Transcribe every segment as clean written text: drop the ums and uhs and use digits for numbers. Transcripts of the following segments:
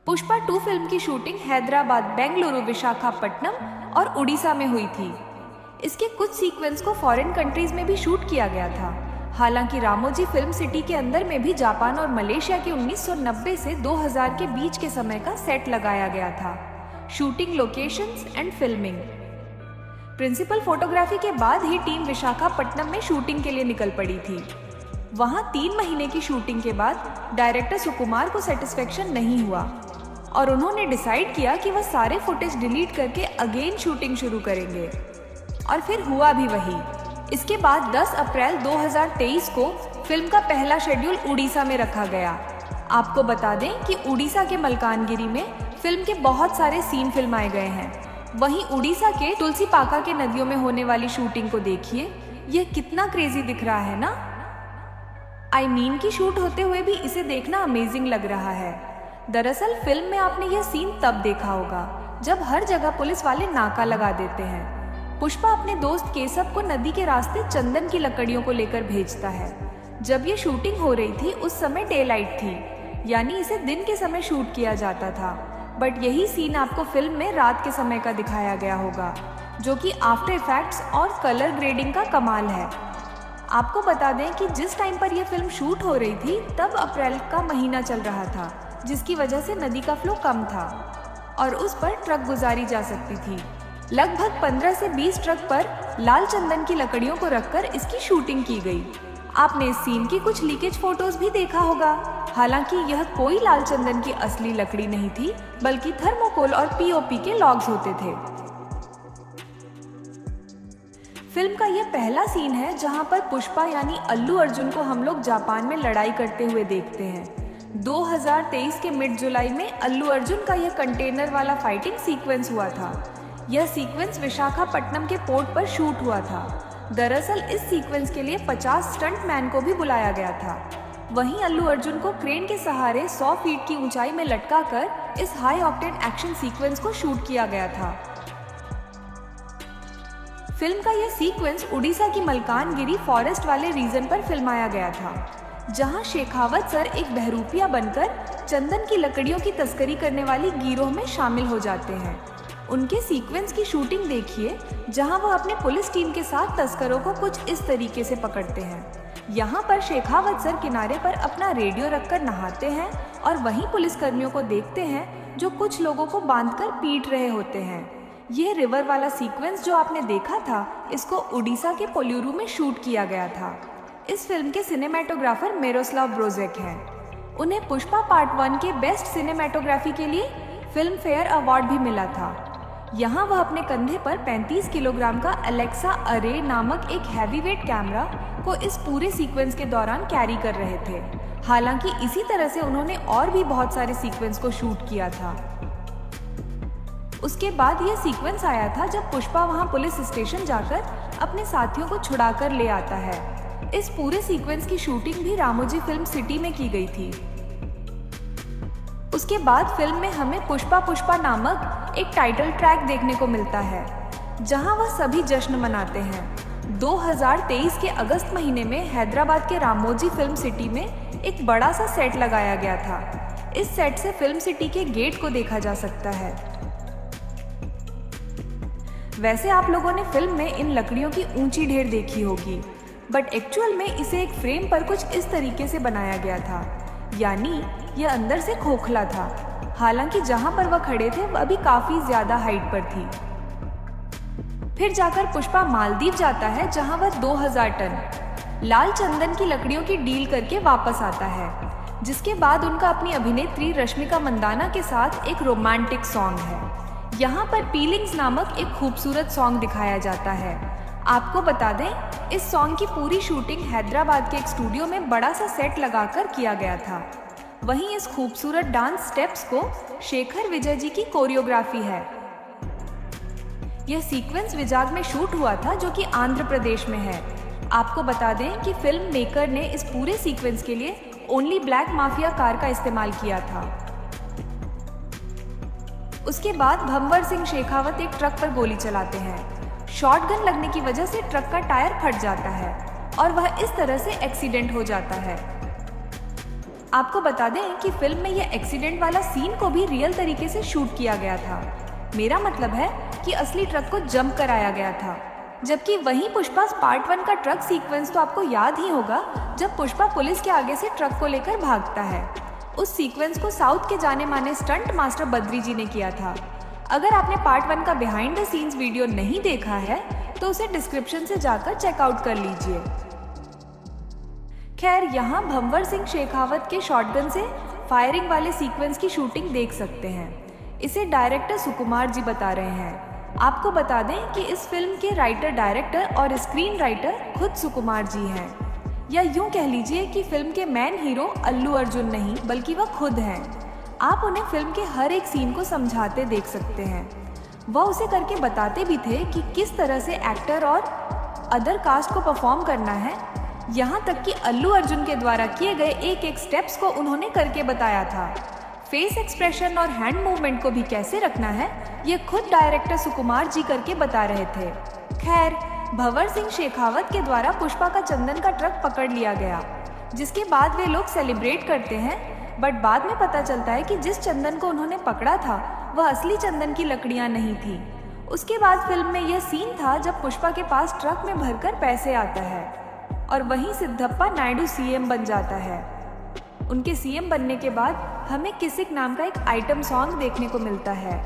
Pushpa 2 film की shooting Hyderabad, Bengaluru, Visakhapatnam और उड़ीसा में हुई थी। इसके कुछ सीक्वेंस को फॉरेन कंट्रीज में भी शूट किया गया था। हालांकि रामोजी फिल्म सिटी के अंदर में भी जापान और मलेशिया के 1990 से 2000 के बीच के समय का सेट लगाया गया था। Shooting locations and filming. Principal photography के बाद ही टीम विशाखापट्टनम में शूटिंग के लिए निकल पड़ी थी। वहां 3 महीने की शूटिंग के बाद डायरेक्टर सुकुमार को सेटिस्फेक्शन नहीं हुआ और उन्होंने डिसाइड किया कि वह सारे फुटेज डिलीट करके अगेन शूटिंग शुरू करेंगे। और फिर हुआ भी वही। इसके बाद 10 अप्रैल 2023 को फिल्म का पहला शेड्यूल उड़ीसा में रखा गया। आपको बता दें कि उड़ीसा के मलकानगिरी में फिल्म के बहुत सारे सीन फिल्माए गए हैं। वहीं उड़ीसा के तुलसीपाका के नदियों में होने वाली शूटिंग को देखिए, यह कितना क्रेजी दिख रहा है ना। आई मीन की शूट होते हुए भी इसे देखना अमेजिंग लग रहा है। दरअसल फिल्म में आपने यह सीन तब देखा होगा जब हर जगह पुलिस वाले नाका लगा देते हैं। पुष्पा अपने दोस्त केशव को नदी के रास्ते चंदन की लकड़ियों को लेकर भेजता है। जब ये शूटिंग हो रही थी उस समय डे लाइट थी, यानी इसे दिन के समय शूट किया जाता था। बट यही सीन आपको फिल्म में रात के समय का दिखाया गया होगा, जो कि आफ्टर इफेक्ट्स और कलर ग्रेडिंग का कमाल है। आपको बता दें कि जिस टाइम पर यह फिल्म शूट हो रही थी तब अप्रैल का महीना चल रहा था, जिसकी वजह से नदी का फ्लो कम था और उस पर ट्रक गुजारी जा सकती थी। लगभग 15 से 20 ट्रक पर लाल चंदन की लकड़ियों को रखकर इसकी शूटिंग की गई। आपने इस सीन की कुछ लीकेज फोटोज भी देखा होगा। हालांकि यह कोई लाल चंदन की असली लकड़ी नहीं थी, बल्कि थर्मोकोल और पीओपी के लॉग्स होते थे। फिल्म का यह पहला सीन है जहां पर पुष्पा यानी अल्लू अर्जुन को हम लोग जापान में लड़ाई करते हुए देखते हैं। 2023 के मिड जुलाई में अल्लू अर्जुन का यह कंटेनर वाला फाइटिंग सीक्वेंस हुआ था। यह सीक्वेंस विशाखापट्टनम के पोर्ट पर शूट हुआ था। दरअसल इस सीक्वेंस के लिए 50 स्टंट मैन को भी बुलाया गया था। वहीं अल्लू अर्जुन को क्रेन के सहारे 100 फीट की ऊंचाई में लटकाकर इस हाई ऑक्टेन एक्शन सीक्वेंस को शूट किया गया था। फिल्म का यह सीक्वेंस उड़ीसा की मलकानगिरी फॉरेस्ट वाले रीजन पर फिल्माया गया था, जहां शेखावत सर एक बहरूपिया बनकर चंदन की लकड़ियों की तस्करी करने वाली गिरोह में शामिल हो जाते हैं। उनके सीक्वेंस की शूटिंग देखिए, जहां वह अपने पुलिस टीम के साथ तस्करों को कुछ इस तरीके से पकड़ते हैं। यहाँ पर शेखावत सर किनारे पर अपना रेडियो रखकर नहाते हैं और वहीं पुलिसकर्मियों को देखते हैं जो कुछ लोगों को बांधकर पीट रहे होते हैं। यह रिवर वाला सीक्वेंस जो आपने देखा था, इसको उड़ीसा के पोल्यूरू में शूट किया गया था। इस फिल्म के सिनेमेटोग्राफर मिरोस्लाव ब्रोजेक हैं। उन्हें पुष्पा पार्ट 1 के बेस्ट सिनेमेटोग्राफी के लिए फिल्म फेयर अवार्ड भी मिला था। यहाँ वह अपने कंधे पर 35 किलोग्राम का अलेक्सा अरे नामक एक हैवीवेट कैमरा को इस पूरे सीक्वेंस के दौरान कैरी कर रहे थे। हालांकि इसी तरह से उन्होंने और भी बहुत सारे सीक्वेंस को शूट किया था। उसके बाद यह सीक्वेंस आया था जब पुष्पा वहां पुलिस स्टेशन जाकर अपने साथियों को छुड़ाकर ले आता है। इस पूरे सीक्वेंस की शूटिंग भी रामोजी फिल्म सिटी में की गई थी। उसके बाद फिल्म में हमें पुष्पा पुष्पा नामक एक टाइटल ट्रैक देखने को मिलता है, जहां वह सभी जश्न मनाते हैं। 2023 के अगस्त महीने में हैदराबाद के रामोजी फिल्म सिटी में एक बड़ा सा सेट लगाया गया था। इस सेट से फिल्म सिटी के गेट को देखा जा सकता है। वैसे आप लोगों ने फिल्म में इन लकड़ियों की ऊंची ढेर देखी होगी, बट एक्चुअल में इसे एक फ्रेम पर कुछ इस तरीके से बनाया गया था, यानी यह अंदर से खोखला था। हालांकि जहां पर वह खड़े थे वह भी काफी ज्यादा हाइट पर थी। फिर जाकर पुष्पा मालदीव जाता है, जहां वह 2000 टन लाल चंदन की लकड़ियों की डील करके वापस आता है, जिसके बाद उनका अपनी अभिनेत्री रश्मिका मंदाना के साथ एक रोमांटिक सॉन्ग है। यहाँ पर पीलिंग्स नामक एक खूबसूरत सॉन्ग दिखाया जाता है। आपको बता दें, इस सॉन्ग की पूरी शूटिंग हैदराबाद के एक स्टूडियो में बड़ा सा सेट लगाकर किया गया था। वहीं इस खूबसूरत डांस स्टेप्स को शेखर विजय जी की कोरियोग्राफी है। यह सीक्वेंस विजाग में शूट हुआ था, जो कि आंध्र प्रदेश में है। आपको बता दें कि फिल्म मेकर ने इस पूरे सीक्वेंस के लिए ओनली ब्लैक माफिया कार का इस्तेमाल किया था। उसके बाद भंवर सिंह शेखावत एक ट्रक पर गोली चलाते हैं। शॉटगन लगने की वजह से ट्रक का टायर फट जाता है और वह इस तरह से एक्सीडेंट हो जाता है। आपको बता दें कि फिल्म में यह एक्सीडेंट वाला सीन को भी रियल तरीके से शूट किया गया था। मेरा मतलब है कि असली ट्रक को जंप कराया गया था। जबकि वहीं पुष्पा पार्ट 1 का ट्रक सीक्वेंस तो आपको याद ही होगा, जब पुष्पा पुलिस के आगे से ट्रक को लेकर भागता है। उस सीक्वेंस को साउथ के जाने माने स्टंट मास्टर बद्री जी ने किया था। अगर आपने पार्ट 1 का बिहाइंड द सीन्स वीडियो नहीं देखा है तो उसे डिस्क्रिप्शन से जाकर चेकआउट कर लीजिए। खैर, यहाँ भंवर सिंह शेखावत के शॉटगन से फायरिंग वाले सीक्वेंस की शूटिंग देख सकते हैं। इसे डायरेक्टर सुकुमार जी बता रहे हैं। आपको बता दें कि इस फिल्म के राइटर, डायरेक्टर और स्क्रीन राइटर खुद सुकुमार जी हैं, या यूं कह लीजिए कि फिल्म के मेन हीरो अल्लू अर्जुन नहीं बल्कि वह खुद हैं। आप उन्हें फिल्म के हर एक सीन को समझाते देख सकते हैं। वह उसे करके बताते भी थे कि किस तरह से एक्टर और अदर कास्ट को परफॉर्म करना है। यहाँ तक कि अल्लू अर्जुन के द्वारा किए गए एक एक स्टेप्स को उन्होंने करके बताया था। फेस एक्सप्रेशन और हैंड मूवमेंट को भी कैसे रखना है, ये खुद डायरेक्टर सुकुमार जी करके बता रहे थे। खैर, भंवर सिंह शेखावत के द्वारा पुष्पा का चंदन का ट्रक पकड़ लिया गया, जिसके बाद वे लोग सेलिब्रेट करते हैं। बट बाद में पता चलता है कि जिस चंदन को उन्होंने पकड़ा था वह असली चंदन की लकड़ियां नहीं थी। उसके बाद फिल्म में यह सीन था जब पुष्पा के पास ट्रक में भरकर पैसे आता है और वहीं सिद्धप्पा नायडू सीएम बन जाता है। उनके सीएम बनने के बाद हमें किसिक नाम का एक आइटम सॉन्ग देखने को मिलता है।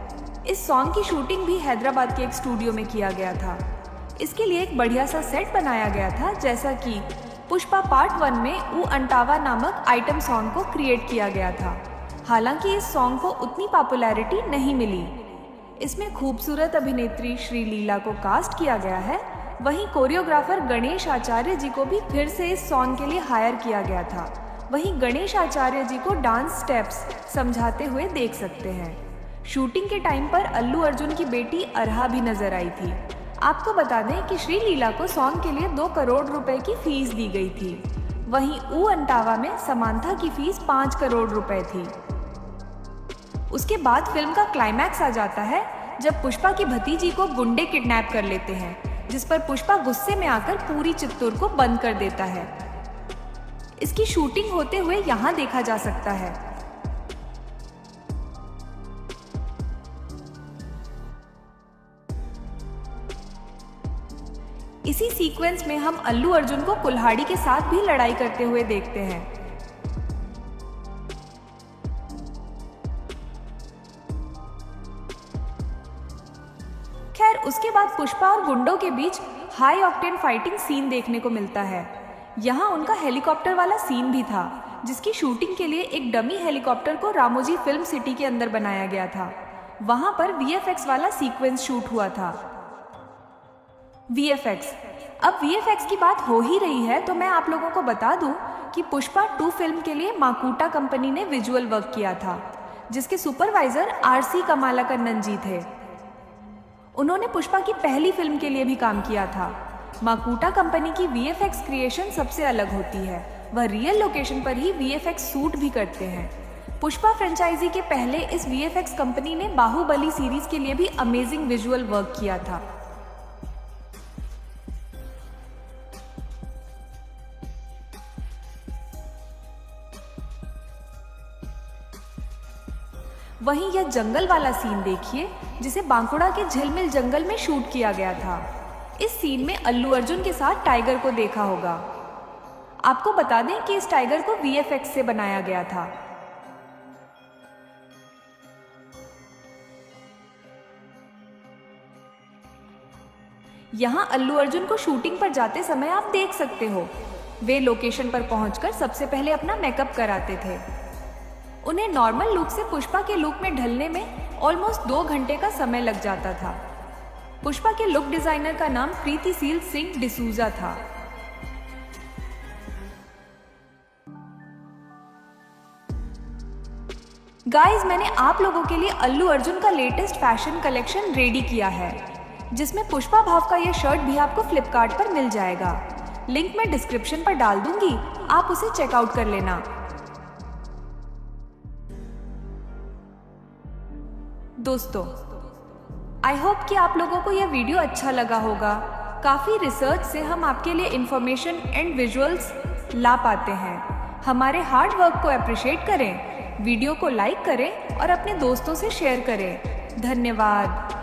इस सॉन्ग की शूटिंग भी हैदराबाद के एक स्टूडियो में किया गया था। इसके लिए एक बढ़िया सा सेट बनाया गया था, जैसा कि पुष्पा पार्ट 1 में ऊ अंटावा नामक आइटम सॉन्ग को क्रिएट किया गया था। हालांकि इस सॉन्ग को उतनी पॉपुलैरिटी नहीं मिली। इसमें खूबसूरत अभिनेत्री श्री लीला को कास्ट किया गया है। वहीं कोरियोग्राफर गणेश आचार्य जी को भी फिर से इस सॉन्ग के लिए हायर किया गया था। वहीं गणेश आचार्य जी को डांस स्टेप्स समझाते हुए देख सकते हैं। शूटिंग के टाइम पर अल्लू अर्जुन की बेटी अरहा भी नजर आई थी। आपको बता दें कि श्री लीला को सॉन्ग के लिए 2 करोड़ रुपए की फीस दी गई थी। वहीं ऊ अंटावा में समांथा की फीस 5 करोड़ रुपए थी। उसके बाद फिल्म का क्लाइमैक्स आ जाता है जब पुष्पा की भतीजी को गुंडे किडनैप कर लेते हैं, जिस पर पुष्पा गुस्से में आकर पूरी चित्तूर को बंद कर देता है। इसकी शूटिंग होते हुए यहाँ देखा जा सकता है। इसी सीक्वेंस में हम अल्लू अर्जुन को कुल्हाड़ी के साथ भी लड़ाई करते हुए देखते हैं। खैर, उसके बाद पुष्पा और गुंडों के बीच हाई ऑक्टेन फाइटिंग सीन देखने को मिलता है। यहाँ उनका हेलीकॉप्टर वाला सीन भी था, जिसकी शूटिंग के लिए एक डमी हेलीकॉप्टर को रामोजी फिल्म सिटी के अंदर बनाया गया था। वहां पर वीएफएक्स वाला सीक्वेंस शूट हुआ था। वीएफएक्स, अब वीएफएक्स की बात हो ही रही है तो मैं आप लोगों को बता दूं कि पुष्पा 2 फिल्म के लिए माकूटा कंपनी ने विजुअल वर्क किया था, जिसके सुपरवाइजर आरसी कमाला कन्नन जी थे। उन्होंने पुष्पा की पहली फिल्म के लिए भी काम किया था। माकूटा कंपनी की वीएफएक्स क्रिएशन सबसे अलग होती है। वह रियल लोकेशन पर ही वीएफएक्स शूट भी करते हैं। पुष्पा फ्रेंचाइजी के पहले इस वीएफएक्स कंपनी ने बाहुबली सीरीज के लिए भी अमेजिंग विजुअल वर्क किया था। वहीं यह जंगल वाला सीन देखिए, जिसे बांकुड़ा के झिलमिल जंगल में शूट किया गया था। इस सीन में अल्लू अर्जुन के साथ टाइगर को देखा होगा। आपको बता दें कि इस टाइगर को वीएफएक्स से बनाया गया था। यहां अल्लू अर्जुन को शूटिंग पर जाते समय आप देख सकते हो, वे लोकेशन पर पहुंचकर सबसे पहले अपना मेकअप कराते थे। उन्हें नॉर्मल लुक से पुष्पा के लुक में ढलने में ऑलमोस्ट 2 घंटे का समय लग जाता था। पुष्पा के लुक डिजाइनर का नाम प्रीतिशील सिंह डिसूजा था। गाइस, मैंने आप लोगों के लिए अल्लू अर्जुन का लेटेस्ट फैशन कलेक्शन रेडी किया है, जिसमें पुष्पा भाव का यह शर्ट भी आपको फ्लिपकार्ट पर मिल जाएगा। लिंक मैं डिस्क्रिप्शन पर डाल दूंगी, आप उसे चेकआउट कर लेना। दोस्तों, आई होप कि आप लोगों को यह वीडियो अच्छा लगा होगा। काफ़ी रिसर्च से हम आपके लिए इंफॉर्मेशन एंड विजुअल्स ला पाते हैं। हमारे हार्ड वर्क को अप्रिशिएट करें, वीडियो को लाइक करें और अपने दोस्तों से शेयर करें। धन्यवाद।